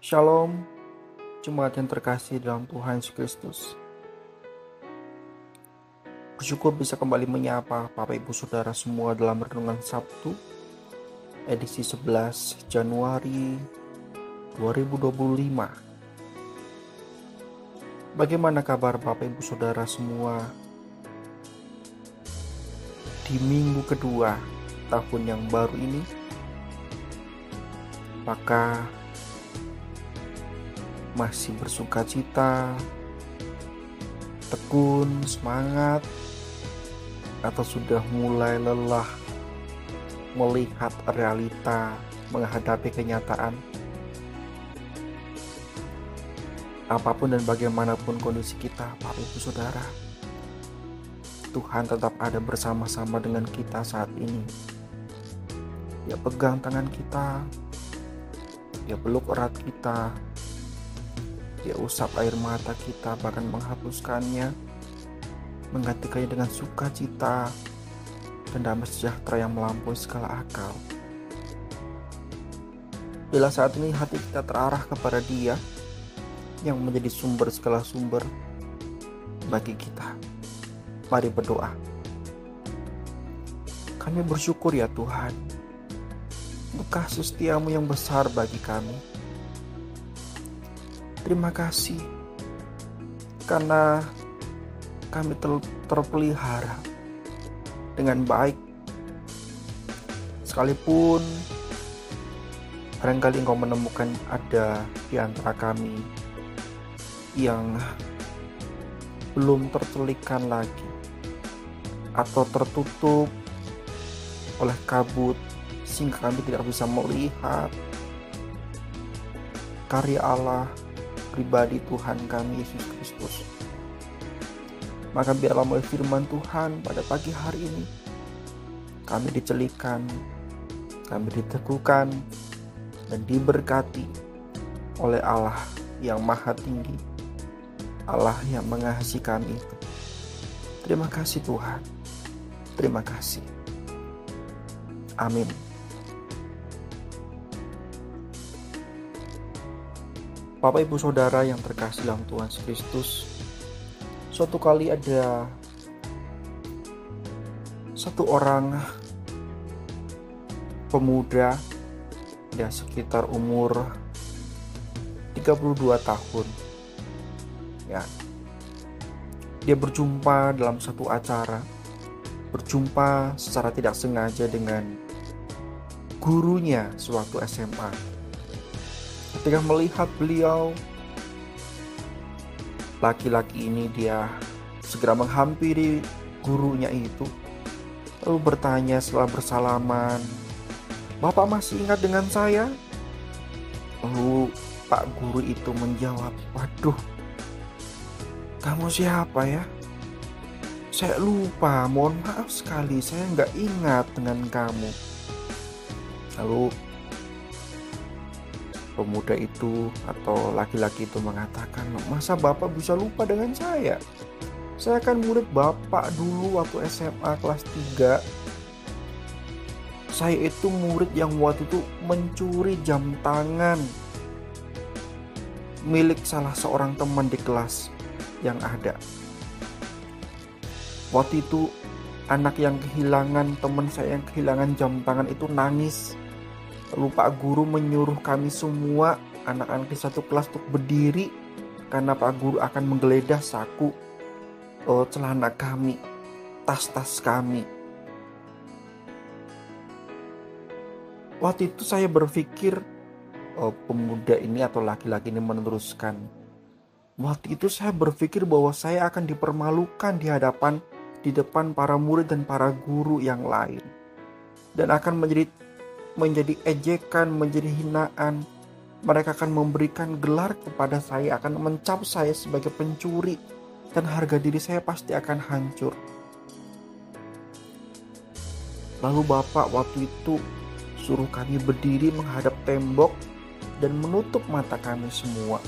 Shalom, jemaat yang terkasih dalam Tuhan Yesus Kristus. Bersyukur bisa kembali menyapa Bapak Ibu Saudara semua dalam renungan Sabtu, edisi 11 Januari 2025. Bagaimana kabar Bapak Ibu Saudara semua di minggu kedua tahun yang baru ini? Apakah masih bersuka cita, tekun, semangat, atau sudah mulai lelah melihat realita, menghadapi kenyataan? Apapun dan bagaimanapun kondisi kita, Bapak Ibu Saudara, Tuhan tetap ada bersama-sama dengan kita saat ini. Dia pegang tangan kita, Dia peluk erat kita, Dia usap air mata kita, bahkan menghapuskannya, menggantikannya dengan sukacita dan damai sejahtera yang melampaui segala akal. Bila saat ini hati kita terarah kepada Dia yang menjadi sumber segala sumber bagi kita, mari berdoa. Kami bersyukur ya Tuhan untuk kasih setiamu yang besar bagi kami. Terima kasih karena kami terpelihara dengan baik. Sekalipun barangkali Engkau menemukan ada di antara kami yang belum tercelikan lagi atau tertutup oleh kabut sehingga kami tidak bisa melihat karya Allah, pribadi Tuhan kami Yesus Kristus. Maka biarlah melalui firman Tuhan pada pagi hari ini kami dicelikan, kami diteguhkan dan diberkati oleh Allah yang maha tinggi, Allah yang mengasihi kami itu. Terima kasih Tuhan, terima kasih. Amin. Bapak Ibu Saudara yang terkasih dalam Tuhan Yesus Kristus, suatu kali ada satu orang pemuda, ya sekitar umur 32 tahun. Ya. Dia berjumpa dalam satu acara, berjumpa secara tidak sengaja dengan gurunya sewaktu SMA. Ketika melihat beliau, laki-laki ini dia segera menghampiri gurunya itu, lalu bertanya setelah bersalaman, "Bapak masih ingat dengan saya?" Lalu Pak Guru itu menjawab, "Waduh, kamu siapa ya? Saya lupa, mohon maaf sekali, saya nggak ingat dengan kamu." Lalu pemuda itu atau laki-laki itu mengatakan, "Masa Bapak bisa lupa dengan saya? Saya kan murid Bapak dulu waktu SMA kelas 3. Saya itu murid yang waktu itu mencuri jam tangan milik salah seorang teman di kelas yang ada. Waktu itu anak yang kehilangan, teman saya yang kehilangan jam tangan itu nangis. Lalu Pak Guru menyuruh kami semua anak-anak di satu kelas untuk berdiri karena Pak Guru akan menggeledah saku celana kami, tas-tas kami." Waktu itu saya berpikir, pemuda ini atau laki-laki ini meneruskan, waktu itu saya berpikir bahwa saya akan dipermalukan di depan para murid dan para guru yang lain, dan akan menjadi ejekan, menjadi hinaan. Mereka akan memberikan gelar kepada saya, akan mencap saya sebagai pencuri, dan harga diri saya pasti akan hancur. Lalu Bapak waktu itu suruh kami berdiri menghadap tembok dan menutup mata kami semua.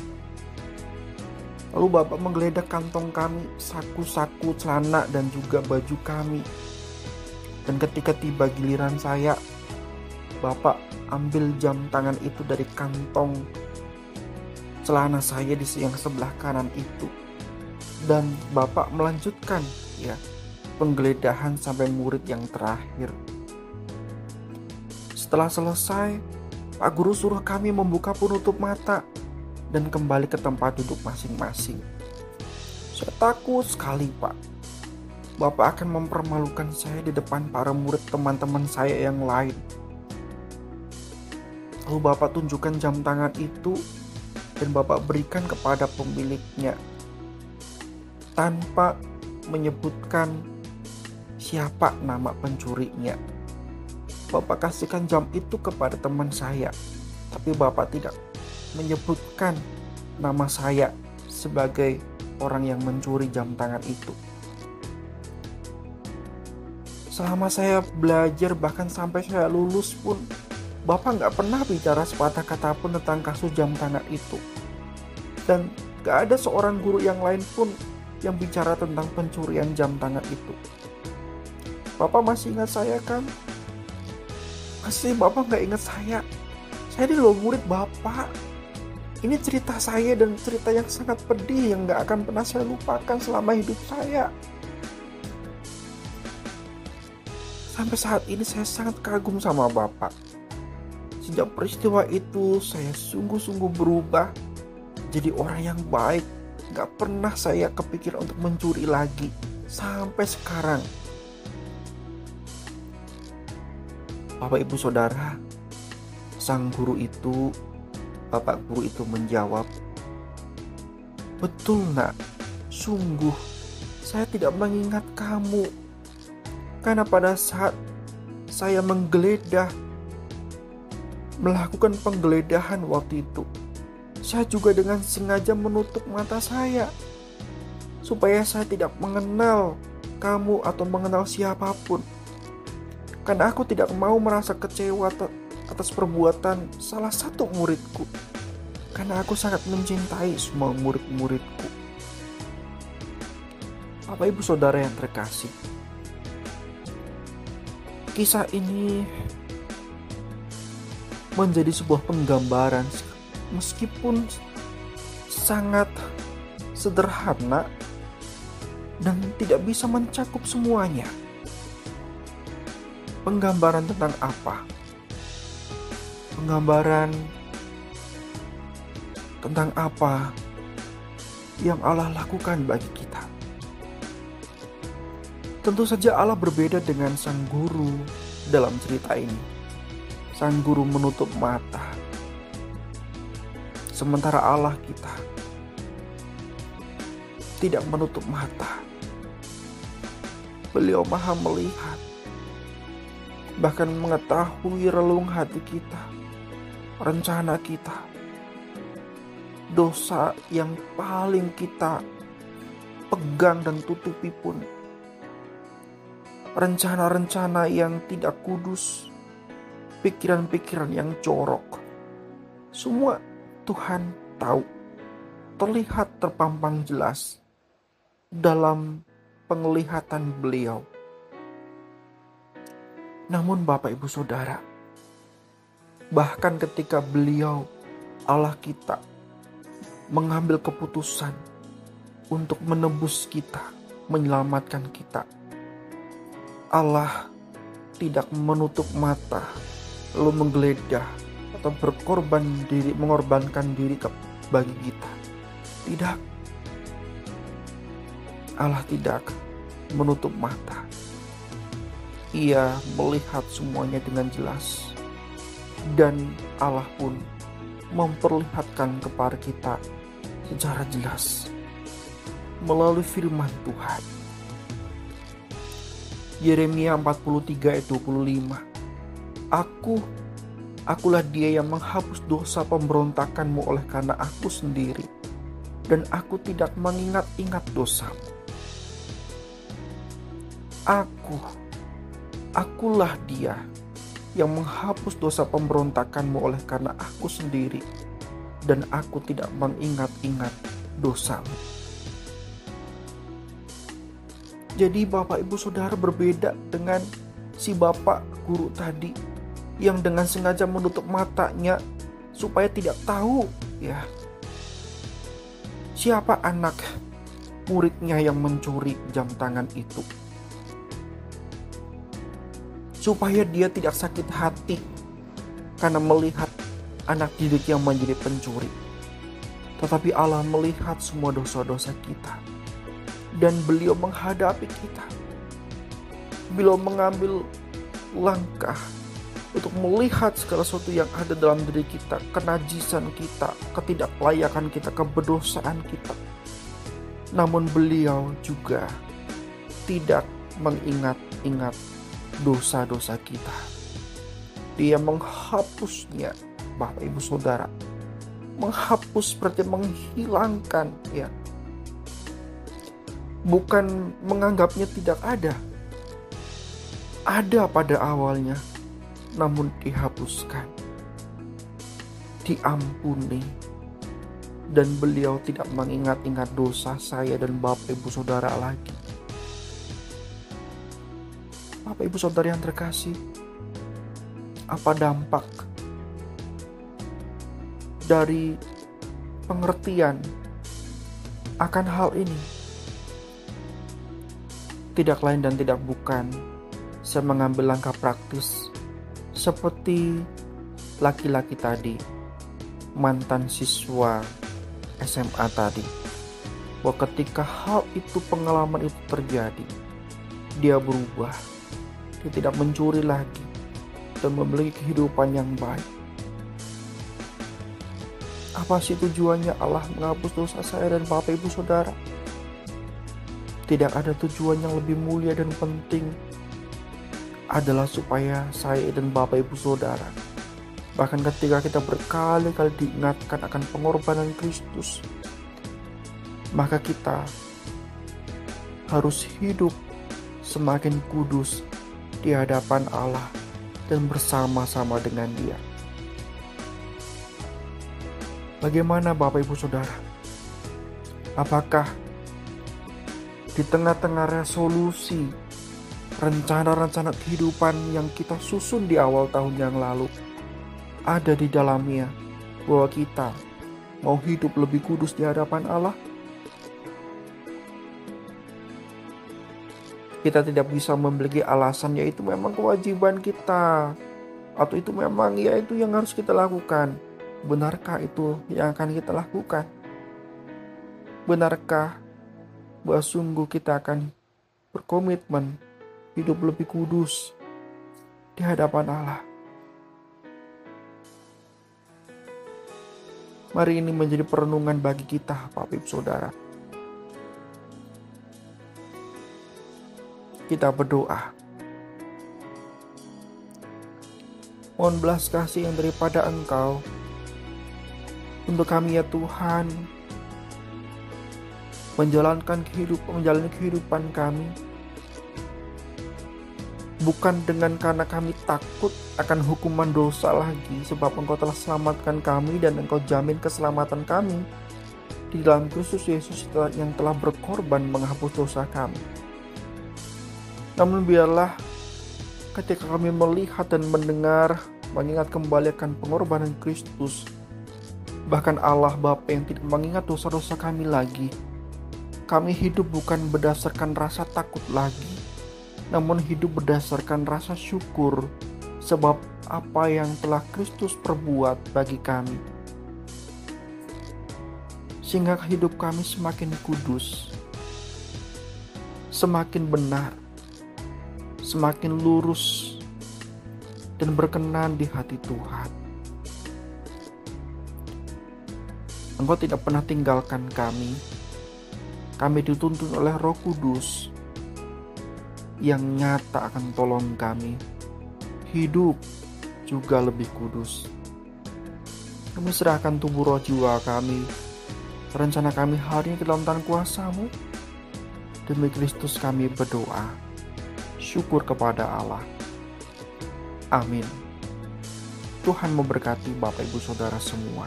Lalu Bapak menggeledah kantong kami, saku-saku celana dan juga baju kami. Dan ketika tiba giliran saya, Bapak ambil jam tangan itu dari kantong celana saya di yang sebelah kanan itu. Dan Bapak melanjutkan penggeledahan sampai murid yang terakhir. Setelah selesai, Pak Guru suruh kami membuka penutup mata dan kembali ke tempat duduk masing-masing. Saya takut sekali, Pak. Bapak akan mempermalukan saya di depan para murid teman-teman saya yang lain. Lalu Bapak tunjukkan jam tangan itu dan Bapak berikan kepada pemiliknya tanpa menyebutkan siapa nama pencurinya. Bapak kasihkan jam itu kepada teman saya, tapi Bapak tidak menyebutkan nama saya sebagai orang yang mencuri jam tangan itu. Selama saya belajar, bahkan sampai saya lulus pun, Bapak nggak pernah bicara sepatah kata pun tentang kasus jam tangan itu. Dan nggak ada seorang guru yang lain pun yang bicara tentang pencurian jam tangan itu. Bapak masih ingat saya kan? Pasti Bapak nggak ingat saya. Saya ini loh murid Bapak. Ini cerita saya dan cerita yang sangat pedih yang gak akan pernah saya lupakan selama hidup saya. Sampai saat ini saya sangat kagum sama Bapak. Sejak peristiwa itu saya sungguh-sungguh berubah jadi orang yang baik. Gak pernah saya kepikiran untuk mencuri lagi sampai sekarang. Bapak Ibu Saudara, sang guru itu, Bapak guru itu menjawab, "Betul nak, sungguh saya tidak mengingat kamu. Karena pada saat saya melakukan penggeledahan waktu itu, saya juga dengan sengaja menutup mata saya, supaya saya tidak mengenal kamu atau mengenal siapapun. Karena aku tidak mau merasa kecewa atas perbuatan salah satu muridku. Karena aku sangat mencintai semua murid-muridku." Bapak Ibu Saudara yang terkasih, kisah ini menjadi sebuah penggambaran meskipun sangat sederhana dan tidak bisa mencakup semuanya. Penggambaran tentang apa? Penggambaran tentang apa yang Allah lakukan bagi kita. Tentu saja Allah berbeda dengan sang guru dalam cerita ini. Sang guru menutup mata, sementara Allah kita tidak menutup mata. Beliau maha melihat, bahkan mengetahui relung hati kita, rencana kita, dosa yang paling kita pegang dan tutupi pun, rencana-rencana yang tidak kudus, pikiran-pikiran yang jorok, semua Tuhan tahu, terlihat terpampang jelas dalam penglihatan beliau. Namun Bapak Ibu Saudara, bahkan ketika beliau, Allah kita, mengambil keputusan untuk menebus kita, menyelamatkan kita, Allah tidak menutup mata lalu menggeledah atau mengorbankan diri bagi kita. Tidak. Allah tidak menutup mata. Ia melihat semuanya dengan jelas. Dan Allah pun memperlihatkan kepada kita secara jelas melalui firman Tuhan. Yeremia 43 ayat 25. Akulah dia yang menghapus dosa pemberontakanmu oleh karena aku sendiri, dan aku tidak mengingat-ingat dosamu. Akulah dia yang menghapus dosa pemberontakanmu oleh karena aku sendiri, dan aku tidak mengingat-ingat dosamu. Jadi Bapak Ibu Saudara berbeda dengan si bapak guru tadi yang dengan sengaja menutup matanya supaya tidak tahu Siapa anak muridnya yang mencuri jam tangan itu? Supaya dia tidak sakit hati karena melihat anak didik yang menjadi pencuri. Tetapi Allah melihat semua dosa-dosa kita. Dan beliau menghadapi kita. Beliau mengambil langkah untuk melihat segala sesuatu yang ada dalam diri kita, kenajisan kita, ketidaklayakan kita, keberdosaan kita. Namun beliau juga tidak mengingat-ingat dosa-dosa kita. Dia menghapusnya, Bapak Ibu Saudara. Menghapus berarti menghilangkan, ya. Bukan menganggapnya tidak ada. Ada pada awalnya, namun dihapuskan, diampuni, dan beliau tidak mengingat-ingat dosa saya dan Bapak Ibu Saudara lagi. Bapak Ibu Saudara yang terkasih, apa dampak dari pengertian akan hal ini? Tidak lain dan tidak bukan, saya mengambil langkah praktis seperti laki-laki tadi, mantan siswa SMA tadi, bahwa ketika hal itu, pengalaman itu terjadi, dia berubah. Dia tidak mencuri lagi dan memiliki kehidupan yang baik. Apa sih tujuannya Allah menghapus dosa saya dan Bapak Ibu Saudara? Tidak ada tujuan yang lebih mulia dan penting, adalah supaya saya dan Bapak Ibu Saudara, bahkan ketika kita berkali-kali diingatkan akan pengorbanan Kristus, maka kita harus hidup semakin kudus di hadapan Allah dan bersama-sama dengan Dia. Bagaimana Bapak Ibu Saudara? Apakah di tengah-tengah resolusi, rencana-rencana kehidupan yang kita susun di awal tahun yang lalu, ada di dalamnya bahwa kita mau hidup lebih kudus di hadapan Allah? Kita tidak bisa memiliki alasan, yaitu memang kewajiban kita, atau itu memang itu yang harus kita lakukan. Benarkah itu yang akan kita lakukan? Benarkah bahwa sungguh kita akan berkomitmen hidup lebih kudus di hadapan Allah? Mari ini menjadi perenungan bagi kita, Bapak Ibu Saudara. Kita berdoa. Mohon belas kasih yang daripada Engkau untuk kami, ya Tuhan, menjalani kehidupan kami bukan karena kami takut akan hukuman dosa lagi, sebab Engkau telah selamatkan kami dan Engkau jamin keselamatan kami di dalam Kristus Yesus yang telah berkorban menghapus dosa kami. Namun biarlah ketika kami melihat dan mendengar, mengingat kembali akan pengorbanan Kristus, bahkan Allah Bapa yang tidak mengingat dosa-dosa kami lagi, kami hidup bukan berdasarkan rasa takut lagi, namun hidup berdasarkan rasa syukur, sebab apa yang telah Kristus perbuat bagi kami. Sehingga hidup kami semakin kudus, semakin benar, semakin lurus, dan berkenan di hati Tuhan. Engkau tidak pernah tinggalkan kami. Kami dituntun oleh Roh Kudus yang nyata akan tolong kami hidup juga lebih kudus. Kami serahkan tubuh roh jiwa kami, rencana kami hari ini ke dalam tangan kuasa-Mu. Demi Kristus kami berdoa. Syukur kepada Allah. Amin. Tuhan memberkati Bapak Ibu Saudara semua.